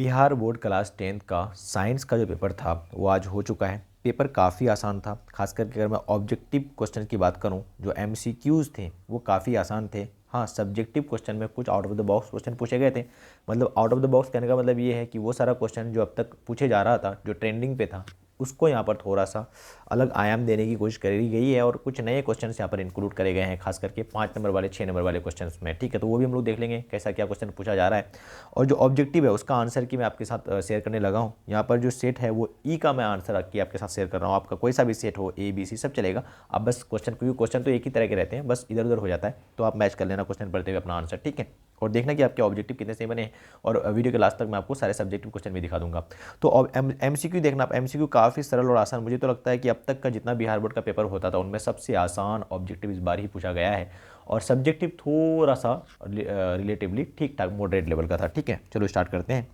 Bihar board class 10th का science का जो पेपर था वो आज हो चुका है। पेपर काफ़ी आसान था, खास करके अगर मैं ऑब्जेक्टिव क्वेश्चन की बात करूं, जो एमसीक्यूज़ थे वो काफ़ी आसान थे। हाँ, सब्जेक्टिव क्वेश्चन में कुछ out of the box question पूछे गए थे। मतलब आउट ऑफ द बॉक्स कहने का मतलब ये है कि वो सारा क्वेश्चन जो अब तक पूछे जा रहा था, जो ट्रेंडिंग पे था, उसको यहाँ पर थोड़ा सा अलग आयाम देने की कोशिश करी गई है और कुछ नए क्वेश्चंस यहाँ पर इंक्लूड करे गए हैं, खास करके 5 नंबर वाले 6 नंबर वाले क्वेश्चंस में। ठीक है, तो वो भी हम लोग देख लेंगे कैसा क्या क्वेश्चन पूछा जा रहा है। और जो ऑब्जेक्टिव है उसका आंसर की मैं आपके साथ शेयर करने लगा हूँ। यहाँ पर जो सेट है वो ई का मैं आंसर की आपके साथ शेयर कर रहा हूँ। आपका कोई सा भी सेट हो, ए बी सी सब चलेगा। आप बस क्वेश्चन, क्योंकि क्वेश्चन तो एक ही तरह के रहते हैं, बस इधर उधर हो जाता है, तो आप मैच कर लेना क्वेश्चन पढ़ते हुए अपना आंसर। ठीक है, और देखना कि आपके ऑब्जेक्टिव कितने सही बने हैं। और वीडियो के लास्ट तक मैं आपको सारे सब्जेक्टिव क्वेश्चन भी दिखा दूंगा। तो एमसीक्यू देखना, आप एमसीक्यू काफ़ी सरल और आसान, मुझे तो लगता है कि अब तक का जितना बिहार बोर्ड का पेपर होता था उनमें सबसे आसान ऑब्जेक्टिव इस बार ही पूछा गया है। और सब्जेक्टिव थोड़ा सा रिलेटिवली ठीक ठाक मॉडरेट लेवल का था। ठीक है, चलो स्टार्ट करते हैं।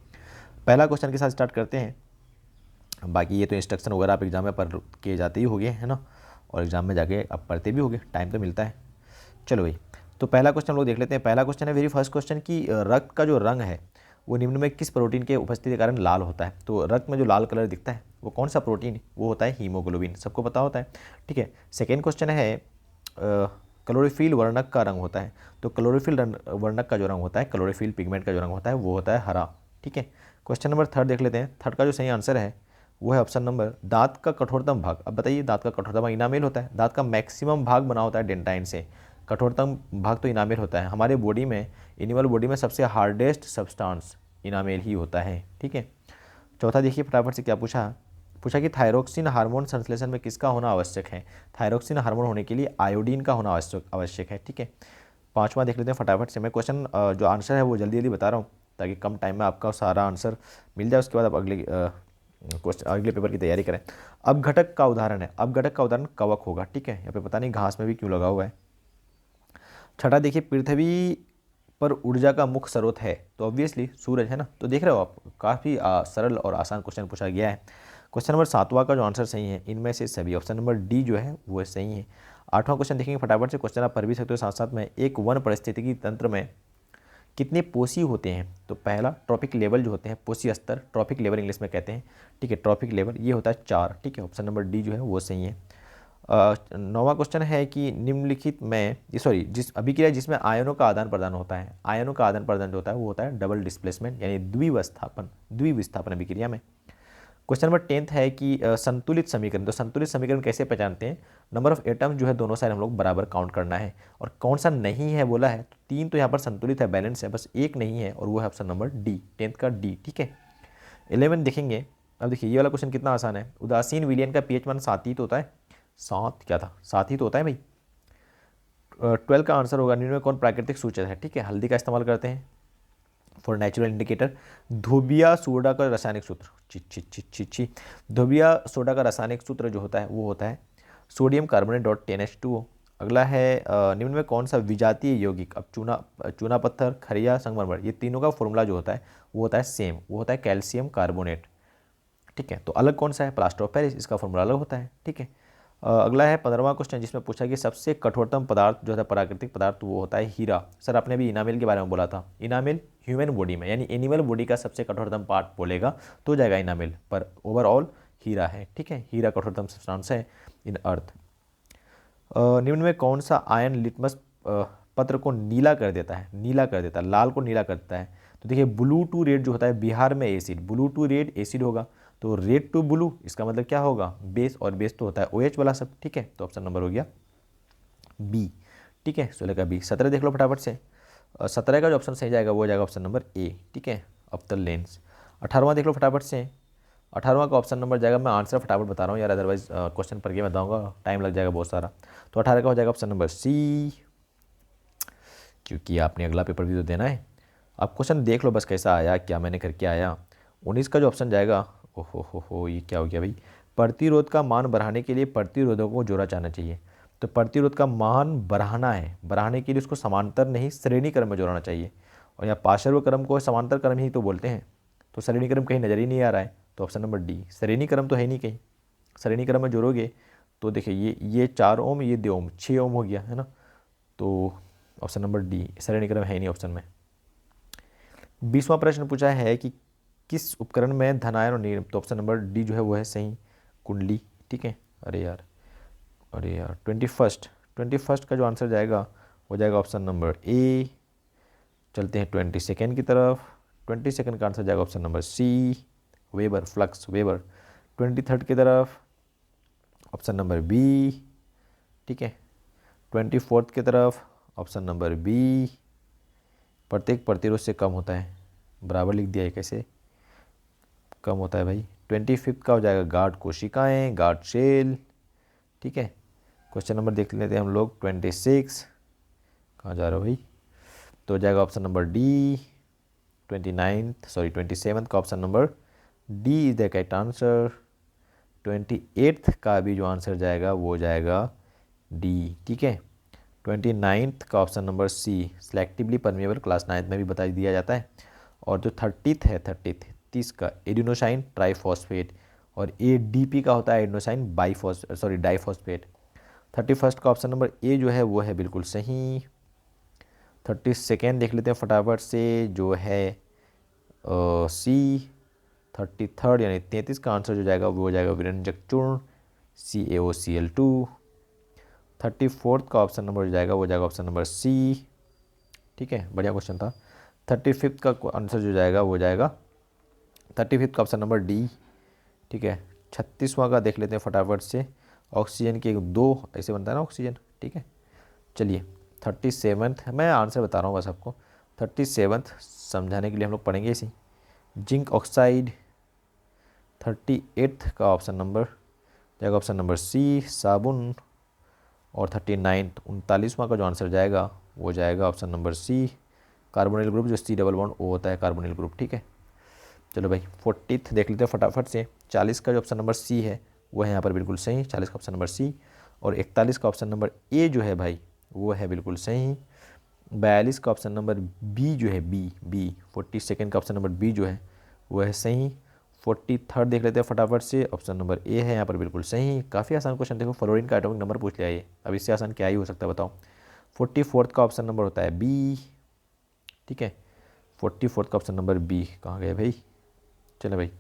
पहला क्वेश्चन के साथ स्टार्ट करते हैं। बाकी ये तो इंस्ट्रक्शन वगैरह आप एग्जाम में पढ़ के जाते ही होगे, है ना, और एग्जाम में जाके आप पढ़ते भी होगे, टाइम तो मिलता है। चलो भाई, तो पहला क्वेश्चन लोग देख लेते हैं। पहला क्वेश्चन है, वेरी फर्स्ट क्वेश्चन की रक्त का जो रंग है वो निम्न में किस प्रोटीन के उपस्थिति के कारण लाल होता है। तो रक्त में जो लाल कलर दिखता है वो कौन सा प्रोटीन, वो होता है हीमोग्लोबिन, सबको पता होता है। ठीक है, सेकेंड क्वेश्चन है, क्लोरोफिल वर्णक का रंग होता है। तो क्लोरोफिल वर्णक का जो रंग होता है, क्लोरोफिल पिगमेंट का जो रंग होता है वो होता है हरा। ठीक है, क्वेश्चन नंबर थर्ड देख लेते हैं। थर्ड का जो सही आंसर है वो है ऑप्शन नंबर, दांत का कठोरतम भाग। अब बताइए, दांत का कठोरतम भाग इनामेल होता है, दांत का मैक्सिमम भाग बना होता है डेंटाइन से, कठोरतम भाग तो इनामेल होता है। हमारे बॉडी में, एनिमल बॉडी में सबसे हार्डेस्ट सब्सटेंस इनामेल ही होता है। ठीक है, चौथा देखिए फटाफट से क्या पूछा। पूछा कि थायरोक्सिन हार्मोन संश्लेषण में किसका होना आवश्यक है। थायरोक्सिन हार्मोन होने के लिए आयोडीन का होना आवश्यक है। ठीक है, पांचवा देख लेते हैं फटाफट से। मैं क्वेश्चन जो आंसर है वो जल्दी जल्दी बता रहा हूँ ताकि कम टाइम में आपका सारा आंसर मिल जाए, उसके बाद आप अगले क्वेश्चन, अगले पेपर की तैयारी करें। अब घटक का उदाहरण है, अब घटक का उदाहरण कवक होगा। ठीक है, यहाँ पे पता नहीं घास में भी क्यों लगा हुआ है। छठा देखिए, पृथ्वी पर ऊर्जा का मुख्य स्रोत है, तो ऑब्वियसली सूरज है ना। तो देख रहे हो आप, काफ़ी सरल और आसान क्वेश्चन पूछा गया है। क्वेश्चन नंबर सातवां का जो आंसर सही है इनमें से सभी, ऑप्शन नंबर डी जो है वो सही है। आठवां क्वेश्चन देखेंगे फटाफट से, क्वेश्चन आप पढ़ भी सकते हो साथ साथ में। एक वन पारिस्थितिकी तंत्र में कितने पोषी होते हैं। तो पहला ट्रॉपिक लेवल जो होते हैं, पोषी स्तर, ट्रॉपिक लेवल इंग्लिश में कहते हैं। ठीक है, ट्रॉपिक लेवल ये होता है 4। ठीक है, ऑप्शन नंबर डी जो है वो सही है। नौवां क्वेश्चन है कि निम्नलिखित में, सॉरी, जिस अभिक्रिया जिसमें आयनों का आदान प्रदान होता है, आयनों का आदान प्रदान जो होता है वो होता है डबल डिस्प्लेसमेंट, यानी द्विविस्थापन अभिक्रिया में। क्वेश्चन नंबर 10th है कि संतुलित समीकरण, तो संतुलित समीकरण कैसे पहचानते हैं। नंबर ऑफ एटम जो है दोनों साइड हम लोग बराबर काउंट करना है। और कौन सा नहीं है बोला है, तो 3 तो यहाँ पर संतुलित है, बैलेंस है, बस एक नहीं है और वो है ऑप्शन नंबर डी, 10th का डी। ठीक है, 11 देखेंगे। अब देखिए ये वाला क्वेश्चन कितना आसान है। उदासीन विलयन का पीएच मान 7 ही तो होता है, 7 क्या था, 7 ही तो होता है भाई। 12 का आंसर होगा, निम्न में कौन प्राकृतिक सूचक है। ठीक है, हल्दी का इस्तेमाल करते हैं for natural indicator. Dhobiya soda का रासायनिक सूत्र, ची ची ची ची ची धोबिया सोडा का रासायनिक सूत्र जो होता है वो होता है सोडियम कार्बोनेट डॉट 10H2O। अगला है, निम्न में कौन सा विजातीय यौगिक। अब चूना पत्थर, खरिया, संगमरमर, ये तीनों का फॉर्मूला जो होता है वो होता है सेम, वो होता है कैल्शियम कार्बोनेट। ठीक है, तो अलग कौन सा है, प्लास्टर ऑफ पेरिस, इसका फॉर्मूला अलग होता है। ठीक है, अगला है 15वां क्वेश्चन, जिसमें पूछा कि सबसे कठोरतम पदार्थ जो है प्राकृतिक पदार्थ वो होता है हीरा। सर आपने भी इनामिल के बारे में बोला था, इनामिल ह्यूमन बॉडी में, यानी एनिमल बॉडी का सबसे कठोरतम पार्ट बोलेगा तो जाएगा इनामिल, पर ओवरऑल हीरा है। ठीक है, हीरा कठोरतम सब्सटेंस है इन अर्थ। निम्न में कौन सा आयन लिटमस पत्र को नीला कर देता है, नीला कर देता है, लाल को नीला कर देता है। तो देखिए ब्लू टू रेड जो होता है, बिहार में acid, blue to red acid होगा, तो रेड टू ब्लू इसका मतलब क्या होगा, बेस, और बेस तो होता है OH वाला सब। ठीक है, तो ऑप्शन नंबर हो गया बी। ठीक है, 16 का बी। 17 देख लो फटाफट से। 17 का जो ऑप्शन सही जाएगा वो हो जाएगा ऑप्शन नंबर ए। ठीक है, अफ्तर लेंस। 18वां देख लो फटाफट से। 18वां का ऑप्शन नंबर जाएगा, मैं आंसर फटाफट बता रहा हूँ यार, अदरवाइज क्वेश्चन पढ़ के बताऊँगा, टाइम लग जाएगा बहुत सारा। तो 18 का हो जाएगा ऑप्शन नंबर सी, क्योंकि आपने अगला पेपर भी तो देना है। आप क्वेश्चन देख लो बस कैसा आया, क्या मैंने करके आया। 19 का जो ऑप्शन जाएगा, ओहो हो, ये क्या हो गया भाई। प्रतिरोध का मान बढ़ाने के लिए प्रतिरोधकों को जोड़ा जाना चाहिए। तो प्रतिरोध का मान बढ़ाना है, बढ़ाने के लिए उसको समांतर नहीं श्रेणी क्रम में जोड़ना चाहिए। और यहाँ पार्श्व क्रम को समांतर क्रम ही तो बोलते हैं, तो श्रेणी क्रम कहीं नज़र ही नहीं आ रहा है, तो ऑप्शन नंबर डी, श्रेणी क्रम तो है नहीं कहीं। श्रेणी क्रम में जोड़ोगे तो देखिए ये 4 ओम, ये 2 ओम, 6 ओम हो गया है ना, तो ऑप्शन नंबर डी, श्रेणी क्रम है ही नहीं ऑप्शन में। 20वां प्रश्न पूछा है कि किस उपकरण में धन आयन और ऋण, तो ऑप्शन नंबर डी जो है वो है सही, कुंडली। ठीक है, अरे यार 21st का जो आंसर जाएगा वो जाएगा ऑप्शन नंबर ए। चलते हैं 22nd की तरफ। 22nd का आंसर जाएगा option number C, Weber, flux Weber. 23rd की तरफ ऑप्शन नंबर बी। ठीक है, 24th की तरफ ऑप्शन नंबर बी, प्रत्येक प्रतिरोध से कम होता है, बराबर लिख दिया है, कैसे कम होता है भाई। 25th का हो जाएगा गार्ड कोशिकाएं, गार्ड सेल। ठीक है, क्वेश्चन नंबर देख लेते हैं हम लोग 26, कहाँ जा रहे हो भाई, तो हो जाएगा ऑप्शन नंबर डी। 27th का option number D is the correct answer. 28th का भी जो आंसर जाएगा वो जाएगा डी। ठीक है, 29th का option number C, selectively permeable, class 9th में भी बता दिया जाता है। और जो 30 का एडिनोसाइन ट्राइफॉस्फेट, और एडीपी का होता है एडिनोसाइन डाइफॉस्फेट। 31st का ऑप्शन नंबर ए जो है वो है बिल्कुल सही। 32nd देख लेते हैं फटाफट से, जो है सी। 33rd यानी 33 का आंसर जो जाएगा वो जाएगा विरंजक चूर्ण, CaOCl2। 34th का ऑप्शन नंबर जो जाएगा वो जाएगा ऑप्शन नंबर सी। ठीक है, बढ़िया क्वेश्चन था। 35th का आंसर जो जाएगा वो जाएगा 35th का ऑप्शन नंबर डी। ठीक है, 36वां का देख लेते हैं फटाफट से, ऑक्सीजन के दो ऐसे बनता है ना ऑक्सीजन। ठीक है, चलिए 37th, मैं आंसर बता रहा हूँ बस आपको। 37th समझाने के लिए हम लोग पढ़ेंगे इसी, जिंक ऑक्साइड। 38th का ऑप्शन नंबर जाएगा ऑप्शन नंबर सी, साबुन। और 39वां का जो आंसर जाएगा वो जाएगा option number C, carbonyl group, जो C डबल बॉन्ड O होता है कार्बोनिल ग्रुप। ठीक है, चलो भाई 40th देख लेते हैं फटाफट से। 40 का जो ऑप्शन नंबर सी है वो है यहाँ पर बिल्कुल सही, 40 का ऑप्शन नंबर सी। और 41 का ऑप्शन नंबर ए जो है भाई वो है बिल्कुल सही। 42 का ऑप्शन नंबर बी जो है बी 42nd का ऑप्शन नंबर बी जो है वो है सही। 43rd देख लेते हैं फटाफट से, ऑप्शन नंबर ए है यहाँ पर बिल्कुल सही। काफ़ी आसान क्वेश्चन, देखो फ्लोरीन का एटॉमिक नंबर पूछ लिया ये, अब इससे आसान क्या ही हो सकता है बताओ। 44th का ऑप्शन नंबर होता है बी। ठीक है, 44th का ऑप्शन नंबर बी कहाँ गए भाई, चले भाई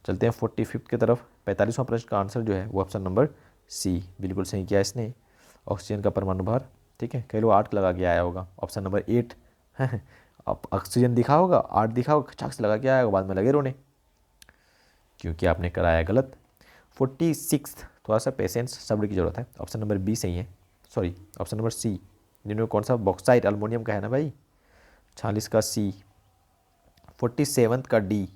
चलते हैं 45th की तरफ। 45वां प्रश्न का आंसर जो है वो ऑप्शन नंबर सी, बिल्कुल सही किया इसने, ऑक्सीजन का परमाणु भार। ठीक है, कई लोग 8 लगा के आया होगा, ऑप्शन नंबर 8 अब ऑक्सीजन दिखा होगा, 8 दिखा होगा, खचाक से लगा के आया होगा, बाद में लगे रोने क्योंकि आपने कराया गलत। 46 थोड़ा सा पेशेंस सब्र की जरूरत है, ऑप्शन नंबर बी सही है, सॉरी ऑप्शन नंबर सी, जिन्होंने कौन सा बॉक्साइट अल्मोनियम का है ना भाई, 46 का सी। 47 का डी,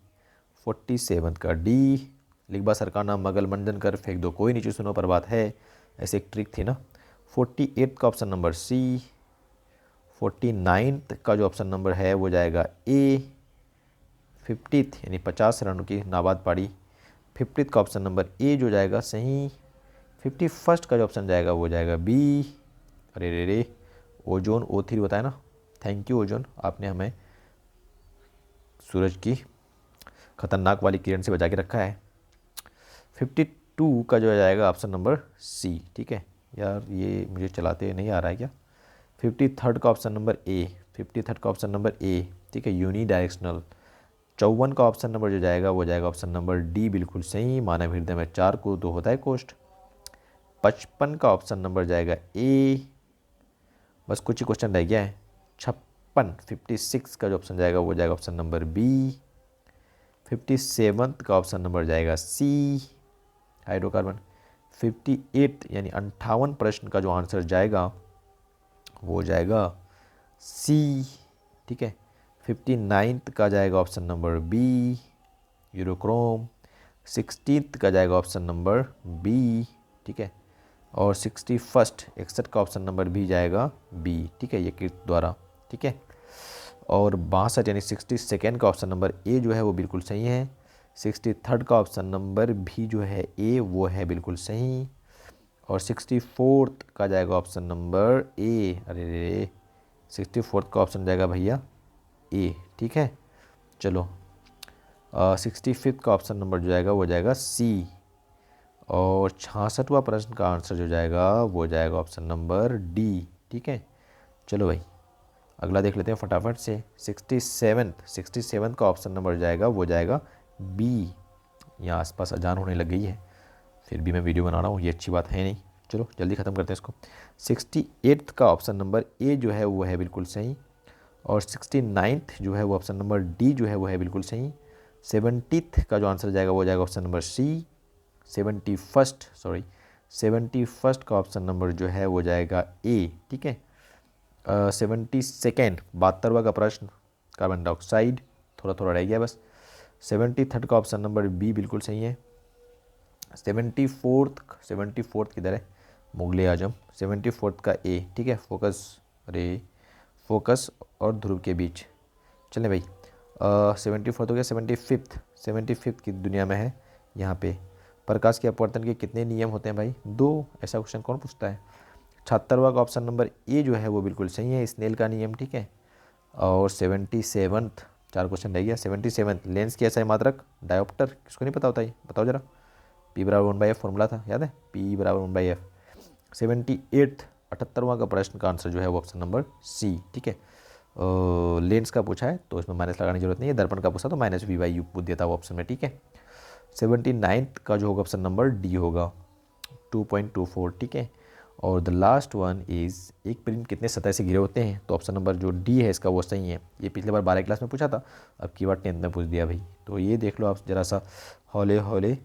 47 का डी, लिखबा सरकार नाम मगल मंजन कर फेंक दो कोई नीचे सुनो पर बात है, ऐसे एक ट्रिक थी ना। 48 का ऑप्शन नंबर सी। 49 का जो ऑप्शन नंबर है वो जाएगा ए। 50th यानी 50 रनों की नाबाद पारी, 50th का ऑप्शन नंबर ए जो जाएगा सही। 51st का जो ऑप्शन जाएगा वो जाएगा बी। अरे रे रे, ओजोन O3 बताया ना, थैंक यू ओजोन, आपने हमें सूरज की खतरनाक वाली किरण से बचा के रखा है। 52 का जो जाएगा ऑप्शन नंबर सी। ठीक है यार, ये मुझे चलाते नहीं आ रहा है क्या। 53rd का ऑप्शन नंबर ए, 53rd का ऑप्शन नंबर ए। ठीक है, यूनी डायरेक्शनल। 54 का ऑप्शन नंबर जो जाएगा वो जाएगा ऑप्शन नंबर डी, बिल्कुल सही, मानव हृदय में 4 को 2 होता है कोष्ठ। 55 का ऑप्शन नंबर जाएगा ए, बस कुछ ही क्वेश्चन रह गया है। 56 का जो ऑप्शन जाएगा वो जाएगा ऑप्शन नंबर बी। 57 का ऑप्शन नंबर जाएगा सी, हाइड्रोकार्बन। 58 यानी 58 प्रश्न का जो आंसर जाएगा वो जाएगा सी। ठीक है, 59th का जाएगा option number B, urochrome. 60th का जाएगा ऑप्शन नंबर बी। ठीक है, और 61st का ऑप्शन नंबर भी जाएगा बी। ठीक है, ये कृत द्वारा। ठीक है, और 62 यानी 62nd का ऑप्शन नंबर ए जो है वो बिल्कुल सही है। 63rd का ऑप्शन नंबर भी जो है ए वो है बिल्कुल सही। और 64th का जाएगा ऑप्शन नंबर ए, अरे रे 64th का ऑप्शन जाएगा भैया ए। ठीक है, चलो 65th का ऑप्शन नंबर जो जाएगा वो जाएगा सी। और 66वां प्रश्न का आंसर जो जाएगा वो जाएगा ऑप्शन नंबर डी। ठीक है, चलो भाई अगला देख लेते हैं फटाफट से। 67 का ऑप्शन नंबर जाएगा, वो जाएगा बी। यहाँ आसपास अजान होने लग गई है, फिर भी मैं वीडियो बना रहा हूँ, ये अच्छी बात है नहीं। चलो जल्दी ख़त्म करते हैं इसको। 68 का ऑप्शन नंबर ए जो है वो है बिल्कुल सही, और 69 जो है वो ऑप्शन नंबर डी जो है वो है बिल्कुल सही। 70th का जो आंसर जाएगा वो जाएगा ऑप्शन नंबर सी। 71st का ऑप्शन नंबर जो है वो जाएगा ए, ठीक है। 72nd 72वां का प्रश्न कार्बन डाइऑक्साइड, थोड़ा थोड़ा रह गया बस। 73rd का ऑप्शन नंबर बी बिल्कुल सही है। 74th किधर है, मुगले आजम। 74th का ए, ठीक है। फोकस और ध्रुव के बीच, चलें भाई। 74th हो गया। 75th की दुनिया में है यहाँ पे। प्रकाश के अपवर्तन के कितने नियम होते हैं भाई? 2। ऐसा क्वेश्चन कौन पूछता है? 76वां का ऑप्शन नंबर ए जो है वो बिल्कुल सही है, स्नेल का नियम, ठीक है। और 77th, 4 क्वेश्चन रह गया। 77th लेंस की SI मात्रक डायोप्टर, किसको नहीं पता होता है बताओ जरा। P बराबर 1/f फॉर्मूला था, याद है? P बराबर 1/f। 78वां का प्रश्न का आंसर जो है वो ऑप्शन नंबर सी, ठीक है। लेंस का पूछा है तो इसमें माइनस लगाने की जरूरत नहीं है। दर्पण का पूछा तो -v/u पूछ देता है वो ऑप्शन में, ठीक है। 79th का जो होगा ऑप्शन नंबर डी होगा, 2.24, ठीक है। और द लास्ट वन इज़, एक प्रिंट कितने सतह से घिरे होते हैं? तो ऑप्शन नंबर जो डी है इसका वो सही है। ये पिछले बार 12 क्लास में पूछा था, अब की बार 10th में पूछ दिया भाई। तो ये देख लो आप जरा सा हौले हौले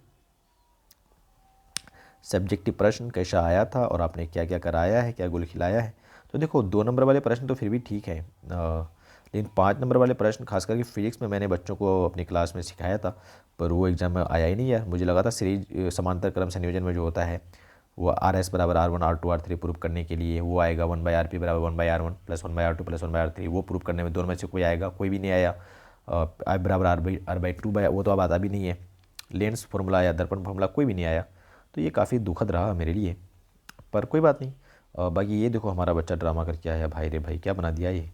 सब्जेक्टिव प्रश्न कैसा आया था और आपने क्या क्या कराया है, क्या गुल खिलाया है। तो देखो 2 नंबर वाले प्रश्न तो फिर भी ठीक है, लेकिन 5 नंबर वाले प्रश्न खास करके फिजिक्स में मैंने बच्चों को अपनी क्लास में सिखाया था, पर वो एग्ज़ाम में आया ही नहीं यार। मुझे लगा था सीरीज समांतर क्रम संयोजन में जो होता है वो RS बराबर R1 R2 R3 प्रूव करने के लिए वो आएगा, 1/RP बराबर 1/R1 plus 1/R2 plus 1/R3 वो प्रूव करने में दोनों में से कोई आएगा, कोई भी नहीं आया। I बराबर R/2 वो तो अब आता भी नहीं है। लेंस फार्मूला या दर्पण फार्मूला कोई भी नहीं आया। तो ये काफ़ी दुखद रहा मेरे लिए, पर कोई बात नहीं। बाकी ये देखो हमारा बच्चा ड्रामा करके आया भाई रे भाई, क्या बना दिया ये।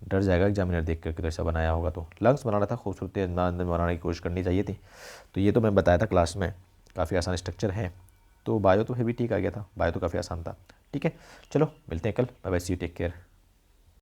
डर जाएगा एग्जामिनर देख करके तो ऐसा बनाया होगा। तो लंग्स बनाना था, खूबसूरती अंदाज में बनाने की कोशिश करनी चाहिए थी। तो ये तो मैं बताया था क्लास में, काफ़ी आसान स्ट्रक्चर है। तो बायो तो फिर भी ठीक आ गया था, बायो तो काफ़ी आसान था, ठीक है। चलो मिलते हैं कल, bye bye, see you, take care.